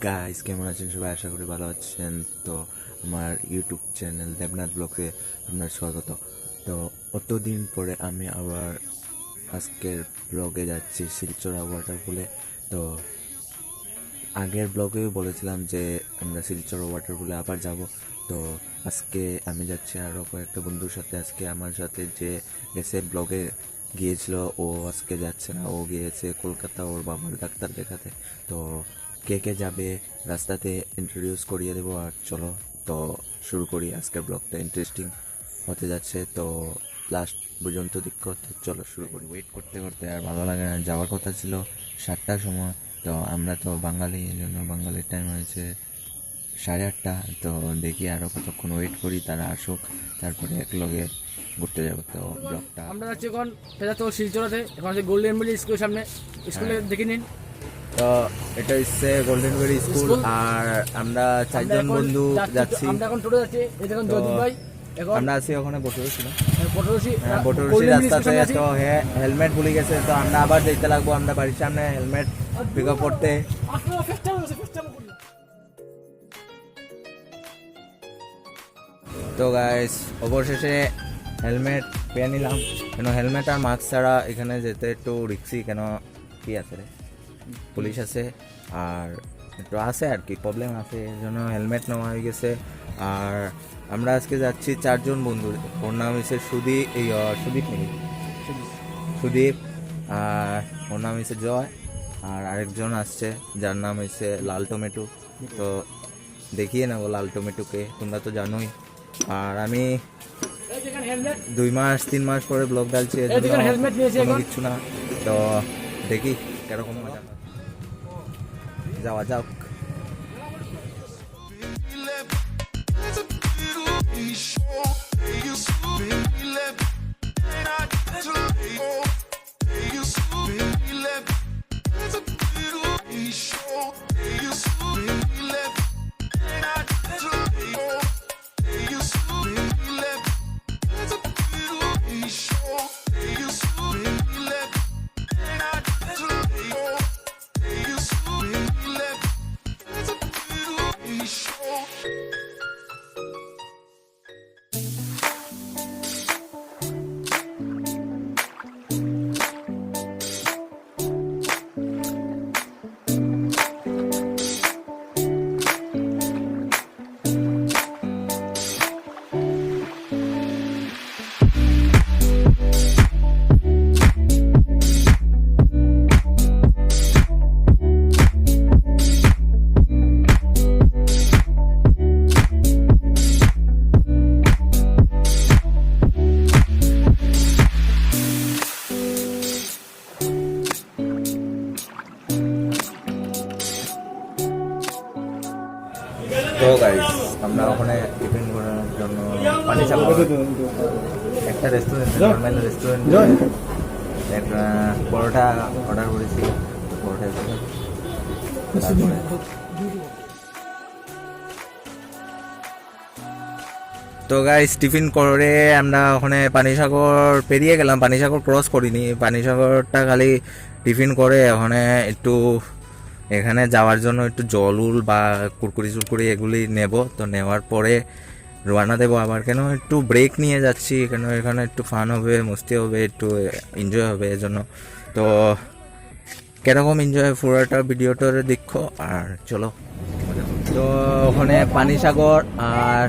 Guys, কেমন আছেন সবাই? আশা করি ভালো আছেন। তো আমার ইউটিউব চ্যানেল দেবনাথ ব্লগে আপনার স্বাগত। তো অতদিন পরে আমি আবার আজকের ব্লগে যাচ্ছি শিলচরা ওয়াটারপুলে। তো আগের ব্লগেও বলেছিলাম যে আমরা শিলচর ওয়াটারপুলে আবার যাব। তো আজকে আমি যাচ্ছি আরও কয়েকটা বন্ধুর সাথে। আজকে আমার সাথে যে গেছে ব্লগে গিয়েছিল, ও আজকে যাচ্ছে না, ও গিয়েছে কলকাতা ওর বাবার ডাক্তার দেখাতে। তো কে কে যাবে রাস্তাতে ইন্ট্রোডিউস করিয়ে দেবো। আর চলো তো শুরু করি, আজকের ব্লগটা ইন্টারেস্টিং হতে যাচ্ছে। তো লাস্ট পর্যন্ত দেখো। তো চলো শুরু করি। ওয়েট করতে করতে আর ভালো লাগে না, যাওয়ার কথা ছিল 7টার সময়। তো আমরা তো বাঙালি, এই জন্য বাঙালির টাইম হয়েছে 8:30। তো দেখি আরও কতক্ষণ ওয়েট করি, তারা আসুক, তারপরে একলগে ঘুরতে যাবো। তো ব্লগটা আমরা যাচ্ছি এখন তো শিলচরাতে। এখন আছে গোল্ডেন ভ্যালি স্কুলের সামনে, স্কুলে দেখে নিন। তো এটা হচ্ছে গোল্ডেন ভ্যালি স্কুল, আর আমরা 4জন বন্ধু যাচ্ছি। আমরা এখন টোটো যাচ্ছি, এই দেখুন জয়দীপ ভাই। এখন আমরা আছি ওখানে বটরসি না, বটরসি বটরসি রাস্তাতে। তো হ্যাঁ, হেলমেট ভুলে গেছে, তো আমরা আবার যেতে লাগবো। আমরা বাড়ির সামনে হেলমেট পিক আপ করতে। তো গাইস, অবশেষে হেলমেট পেয়ে নিলাম। কেন হেলমেট আর মাস্ক ছাড়া এখানে যেতে একটু রিক্সি। কেন কি আছে রে, পুলিশ আছে আর একটু আছে আর কি, প্রবলেম আছে, এই জন্য হেলমেট নেওয়া হয়ে গেছে। আর আমরা আজকে যাচ্ছি 4জন বন্ধু। ওর নাম হচ্ছে সুদীপ, আর ওর নাম হচ্ছে জয়, আর আরেকজন আসছে যার নাম হচ্ছে লাল টমেটো। তো দেখিয়ে নেবো লাল টমেটোকে, তোমরা তো জানোই। আর আমি 2-3 মাস পরে ব্লগ ডালছি, কোনো কিছু না। তো দেখি কিরকম মজা, যাওয়া যাক। তো গাইস, আমরা ওখানে টিফিন করার জন্য পানিসাগর একটা রেস্টুরেন্ট, নর্মাল রেস্টুরেন্ট, একটা পরোটা অর্ডার করেছি। পরোটা তো গাইস, টিফিন করে আমরা ওখানে পানিসাগর পেরিয়ে গেলাম। পানিসাগর ক্রস করিনি, পানিসাগরটা খালি টিফিন করে ওখানে একটু এখানে যাওয়ার জন্য একটু জল উল বা কুরকুরি এগুলি নেব। তো নেওয়ার পরে রওনা দেবো আবার। কেন একটু ব্রেক নিয়ে যাচ্ছি, কেন এখানে একটু ফান হবে, মস্তি হবে, একটু এনজয় হবে, এজন্য। তো কিরকম এনজয় পুরোটা ভিডিওটা দেখো। আর চলো, তো ওখানে পানিসাগর আর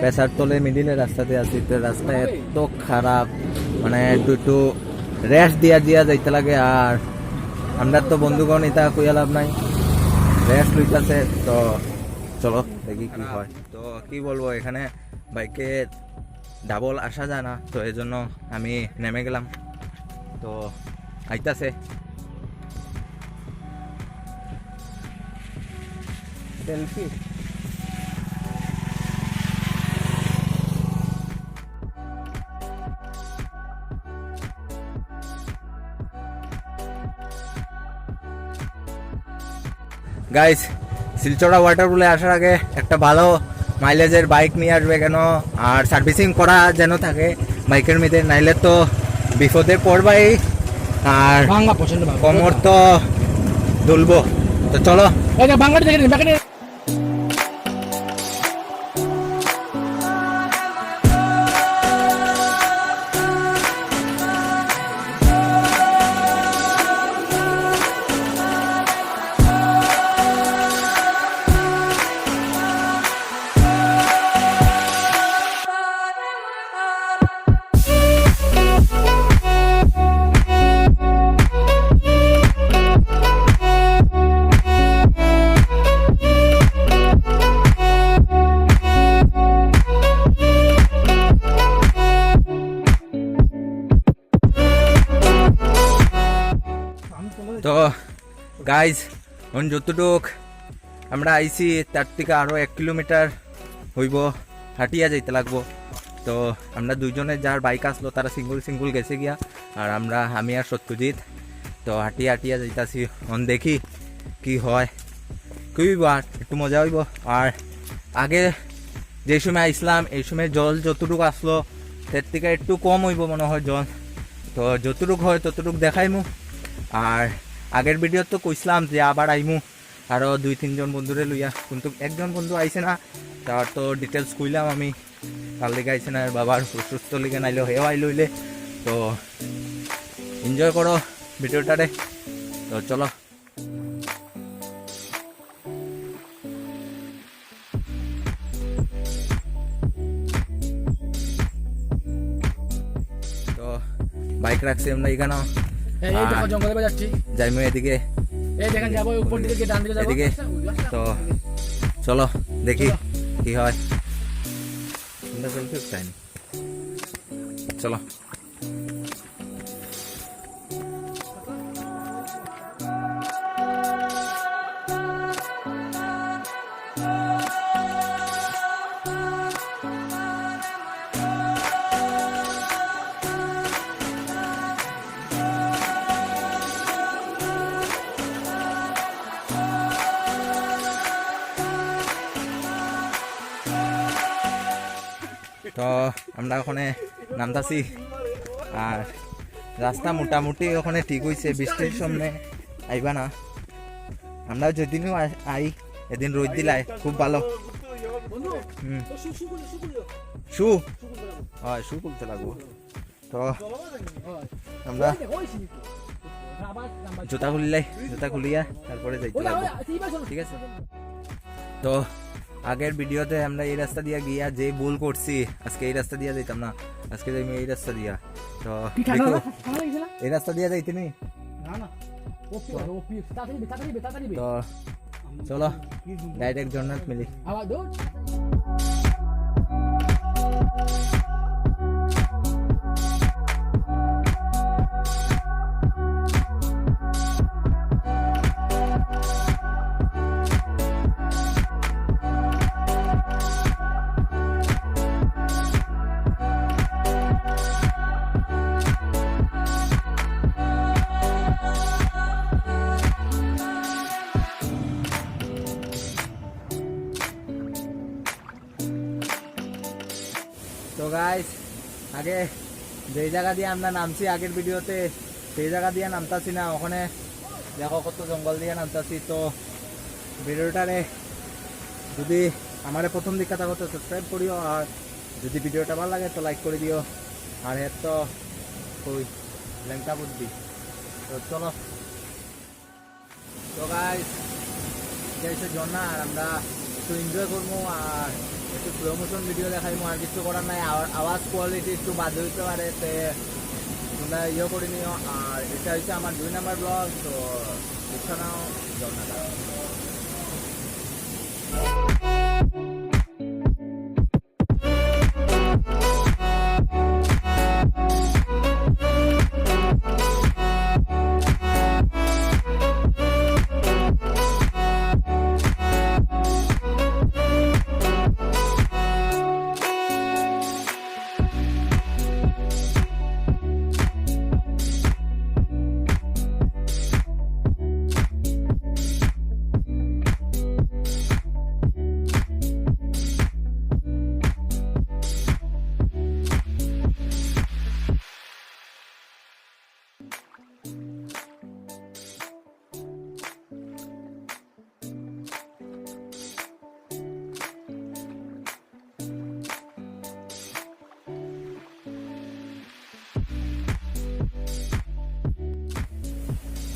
পেশার তলে মিডিলে রাস্তাতে আসি। তো রাস্তা এত খারাপ, মানে একটু রেস্ট দিয়া যাইতে লাগে। আর আমরা তো বন্ধুগণ এটা কইয়া লাভ নাই, রেস্ট লইতেছে। তো চলো দেখি কি হয়। তো কি বলবো, এখানে বাইকে ডাবল আসা যায় না, তো এই জন্য আমি নেমে গেলাম। তো আইতাছে সেলফি। গাইস, শিলচরা ওয়াটারপুলে আসার আগে একটা ভালো মাইলেজের বাইক নিয়ে আসবে। কেন আর সার্ভিসিং করা যেন থাকে বাইকের মধ্যে, নাইলে তো বিপদে পড়বাই। আর কোমর তো দুলবো, তো চলো এই যে বাংলাটি দেখে নিন বাংলাটি তো গাইজ এখন যতটুক আমরা আইছি তার থেকে আরও 1 কিলোমিটার হইব, হাঁটিয়া যাইতে লাগবো। তো আমরা দুইজনে যার বাইক আসলো তারা সিঙ্গুল গেছে গিয়া, আর আমি আর সত্যজিৎ তো হাঁটিয়া যাইতাছি। এখন দেখি কি হয়, কি হইব, আর একটু মজা হইব। আর আগে যে সময় আইসলাম এই সময় জল যতটুকু আসলো তার থেকে একটু কম হইব মনে হয় জল। তো যতটুক হয় ততটুক দেখাইমু। আর আগের ভিডিও তো কইসলাম যে আবার আইমু আরও 2-3 বন্ধুরে লইয়া, কিন্তু একজন বন্ধু আইছে না, তার তো ডিটেলস কইলাম আমি, তার লেগে আইছে না, বাবার সুস্থ লেগে নাইলেও হেও আই লইলে। তো এনজয় করো ভিডিওটারে। তো চলো তো বাইক রাখছি আমরা এখানে, এই দেখো জঙ্গলে যাচ্ছি, যাইমু এদিকে, এই দেখেন যাবো উপর দিকে ডান দিকে যাবো এদিকে। তো চলো দেখি কি হয়। চলো তো আমরা ওখানে নামতাছি, আর রাস্তা মোটামুটি ওখানে ঠিক হয়েছে, বৃষ্টির সামনে আইবা না। আমরা যেদিনও আই এদিন রোদ দিলাই খুব ভালো। শু হয়, শু খুলতে লাগবো। তো আমরা জুতা খুলিয়া তারপরে যাইতে লাগবো, ঠিক আছে? তো আগের ভিডিওতে আমরা এই রাস্তা দিয়া গিয়া যে ভুল করছি, আজকে এই রাস্তা দিয়া যাইতাম না, আজকে যাইম এই রাস্তা দিয়া। তো দেখো এই রাস্তা দিয়া যাইতে নি। তো চলো ডাইরেক্ট জন্নাত মিলি। তো গাইস আগে যে জায়গা দিয়ে আমরা নামছি আগের ভিডিওতে, সেই জায়গা দিয়ে নামতাছি না, ওখানে দেখো কত জঙ্গল দিয়ে নামতাছি। তো ভিডিওটারে যদি আমার প্রথম দিকে থাকো তো সাবস্ক্রাইব করিও, আর যদি ভিডিওটা ভালো লাগে তো লাইক করে দিও। আর এর তো ওই ল্যাংটা বুদ্ধি। তো চলো, তো গাইস যাইছে ঝর্ণা, আর আমরা একটু এনজয় করবো আর একটু প্রমোশন ভিডিও দেখাইমু, আর কিছু করার নাই। আওয়াজ কোয়ালিটি একটু বাজে হইতে পারে, তোমরা ইয়ে করে নিও। আর এটা হচ্ছে আমার 2 নম্বর ব্লগ, তো দেখে নাও ঝর্ণাটা।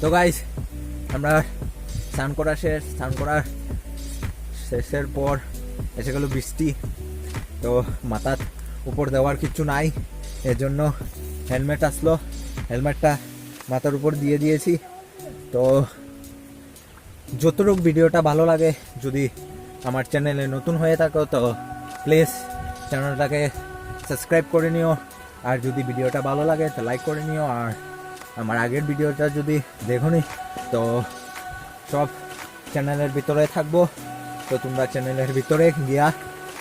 তো গাইস আমরা স্নান করা শেষের পর এসে গেল বৃষ্টি। তো মাথার উপর দেওয়ার কিছু নাই, এর জন্য হেলমেট আসলো, হেলমেটটা মাথার উপর দিয়ে দিয়েছি। তো যতটুকু ভিডিওটা ভালো লাগে, যদি আমার চ্যানেলে নতুন হয়ে থাকো তো প্লিজ চ্যানেলটাকে সাবস্ক্রাইব করে নিও, আর যদি ভিডিওটা ভালো লাগে তো লাইক করে নিও। আর আমার আগের ভিডিওটা যদি দেখোনি তো সব চ্যানেলের ভিতরে থাকবো, তো তোমরা চ্যানেলের ভিতরে গিয়া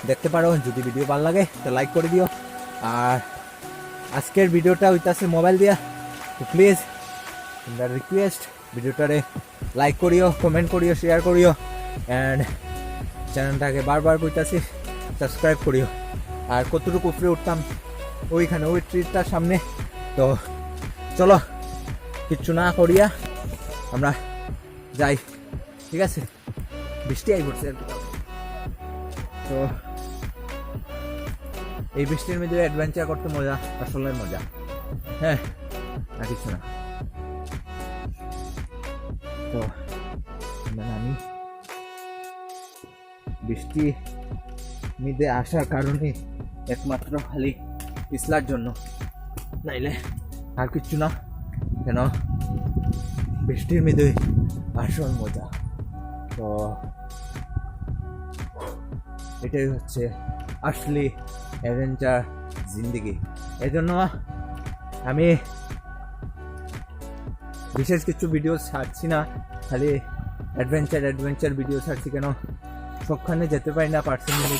দেখতে পারো। যদি ভিডিও ভালো লাগে তো লাইক করে দিও। আর আজকের ভিডিওটা হইতাছে মোবাইল দিয়া, তো প্লিজ তোমরা রিকোয়েস্ট ভিডিওটারে লাইক করিও, কমেন্ট করিও, শেয়ার করিও, অ্যান্ড চ্যানেলটাকে বারবার কইতাছি সাবস্ক্রাইব করিও। আর কতটুকু উপরে উঠতাম ওইখানে ওই ট্রিটার সামনে। তো চলো কিচ্ছু না করিয়া আমরা যাই, ঠিক আছে? বৃষ্টি আই পড়ছে আর কি। তো এই বৃষ্টির মধ্যে অ্যাডভেঞ্চার করতে মজা, আসলে মজা, হ্যাঁ, আর কিছু না। তো আমি বৃষ্টি মধ্যে আসার কারণে একমাত্র খালি পিছলার জন্য, নাইলে আর কিচ্ছু না। কেন বৃষ্টির মধ্যে আসল মজা। তো এটাই হচ্ছে আসলে অ্যাডভেঞ্চার জিন্দিগি। এই জন্য আমি বিশেষ কিছু ভিডিও ছাড়ছি না, খালি অ্যাডভেঞ্চার ভিডিও ছাড়ছি। কেন সবখানে যেতে পারি না পার্সোনালি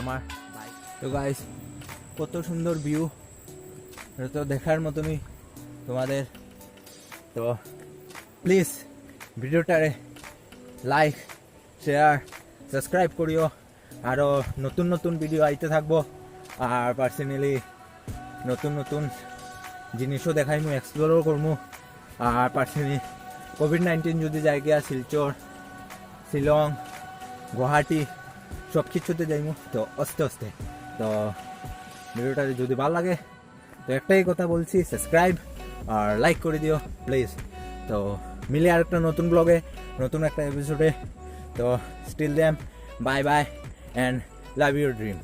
আমার বাইক। তো গাইস কত সুন্দর ভিউ, এটা তো দেখার মতনই তোমাদের। তো প্লিজ ভিডিওটারে লাইক, শেয়ার, সাবস্ক্রাইব করিও। আরও নতুন নতুন ভিডিও আইতে থাকবো। আর পার্সোনালি নতুন জিনিসও দেখাইমু, এক্সপ্লোরও করবো। আর পার্সোনালি কোভিড-19 যদি জায়গা শিলচর, শিলং, গুয়াহাটি সব কিছুতে যাইমু। তো আস্তে তো ভিডিওটা যদি ভালো লাগে তো একটাই কথা বলছি, সাবস্ক্রাইব আর লাইক করে দিও প্লিজ। তো মিলে আর একটা নতুন ব্লগে, নতুন একটা এপিসোডে। তো till then bye bye and love your dream.